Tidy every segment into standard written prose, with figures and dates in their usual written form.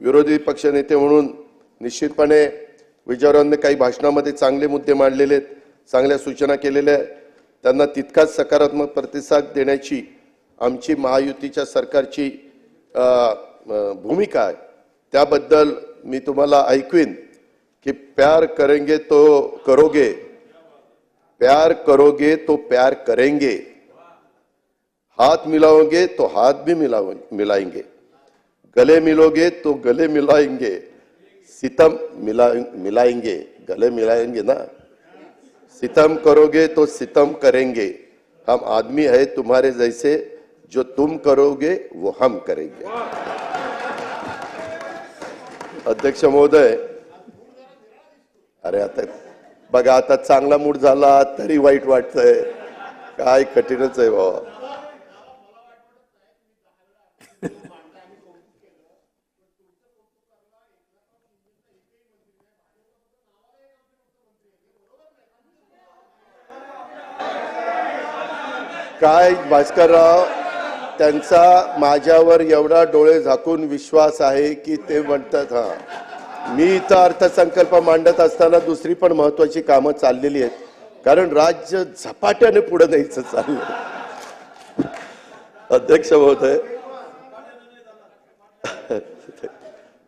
विरोधी पक्षनेते म्हणून निश्चितपणे विजयरावांनी काही भाषणामध्ये चांगले मुद्दे मांडलेले आहेत, चांगल्या सूचना केलेल्या आहेत. त्यांना तितकाच सकारात्मक प्रतिसाद देण्याची आमची महायुतीच्या सरकारची भूमिका आहे. त्याबद्दल मी तुम्हाला ऐकवीन कि प्यार करेंगे तो करोगे, प्यार करोगे तो प्यार करेंगे, हाथ मिलाओगे तो हाथ भी मिलाएंगे, गले मिलोगे तो गले मिलाएंगे, सितम मिलाएंगे, गले मिलाएंगे ना, सितम करोगे तो सितम करेंगे, हम आदमी है तुम्हारे जैसे, जो तुम करोगे वो हम करेंगे. अध्यक्ष महोदय, अरे आता बघा, आता चांगला मूड झाला तरी वाईट वाटतंय, काय कठीणच आहे बाबा. काय भास्करराव, त्यांचा माझ्यावर एवढा डोळे झाकून विश्वास आहे की ते म्हणतात, हा मी इथं अर्थसंकल्प मांडत असताना दुसरी पण महत्वाची कामं चाललेली आहेत, कारण राज्य झपाट्याने पुढे न्यायचं चाललंय. अध्यक्ष महोदय,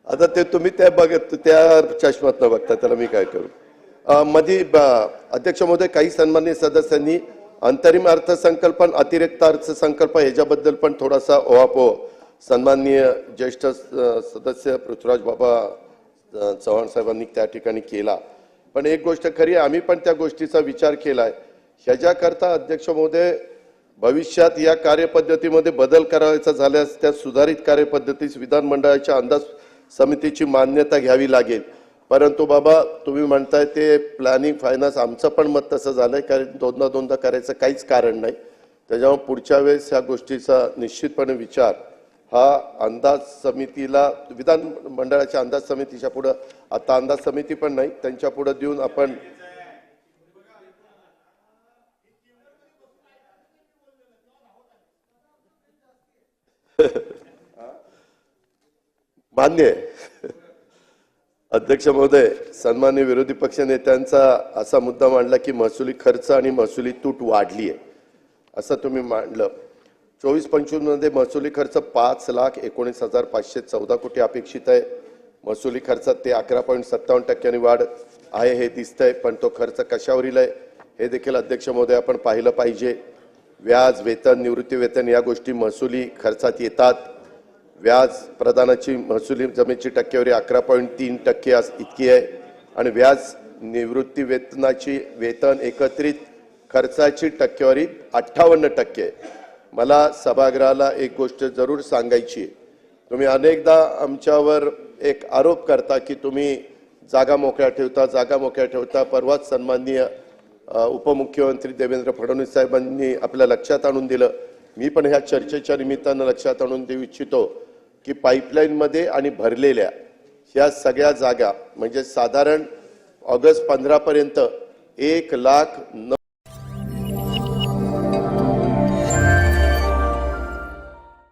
आता ते तुम्ही त्या बघत त्या चष्मात न बघता त्याला मी काय करू. अध्यक्ष महोदय, काही सन्माननीय सदस्यांनी अंतरिम अर्थसंकल्प आणि अतिरिक्त अर्थसंकल्प याच्याबद्दल पण थोडासा ओहापोह सन्माननीय ज्येष्ठ सदस्य पृथ्वीराज बाबा चव्हाण साहेबांनी त्या ठिकाणी केला. पण एक गोष्ट खरी आहे, आम्ही पण त्या गोष्टीचा विचार केलाय. ह्याच्याकरता अध्यक्ष महोदय, भविष्यात या कार्यपद्धतीमध्ये बदल करायचा झाल्यास त्या सुधारित कार्यपद्धतीस विधानमंडळाच्या अंदाज समितीची मान्यता घ्यावी लागेल. परंतु बाबा, तुम्ही म्हणताय ते प्लॅनिंग फायनान्स, आमचं पण मत तसं झालंय, कारण दोनदा करायचं काहीच कारण नाही. त्याच्यामुळे पुढच्या वेळेस ह्या गोष्टीचा निश्चितपणे विचार हा अंदाज समितीला, विधान मंडळाच्या अंदाज समितीच्या पुढे, आता अंदाज समिती पण नाही त्यांच्या पुढे देऊन आपण मान्य आहे. अध्यक्ष महोदय, सन्माननीय विरोधी पक्ष नेत्यांचा असा मुद्दा मांडला की महसुली खर्च आणि महसुली तूट वाढली आहे, असं तुम्ही मांडलं. 24-25 मध्ये महसुली खर्च 5,19,514 कोटी अपेक्षित आहे. महसुली खर्चात ते 11.57% वाढ आहे हे दिसतंय, पण तो खर्च कशावरील आहे हे देखील अध्यक्ष महोदय आपण पाहिलं पाहिजे. व्याज, वेतन, निवृत्ती वेतन या गोष्टी महसुली खर्चात येतात. व्याज प्रदानाची महसुली जमेची टक्केवारी 11.3% इतकी आहे आणि व्याज, निवृत्ती वेतनाची, वेतन एकत्रित खर्चाची टक्केवारी 58% आहे. मला सभागृहाला एक गोष्ट जरूर सांगायची आहे. तुम्ही अनेकदा आमच्यावर एक आरोप करता की तुम्ही जागा मोकळ्या ठेवता. परवाच सन्माननीय उपमुख्यमंत्री देवेंद्र फडणवीस साहेबांनी आपल्या लक्षात आणून दिलं. मी पण ह्या चर्चेच्या निमित्तानं लक्षात आणून देऊ इच्छितो की पाईपलाईन मध्ये आणि भरलेल्या ह्या सगळ्या जागा म्हणजे साधारण ऑगस्ट 15 पर्यंत 1,09,000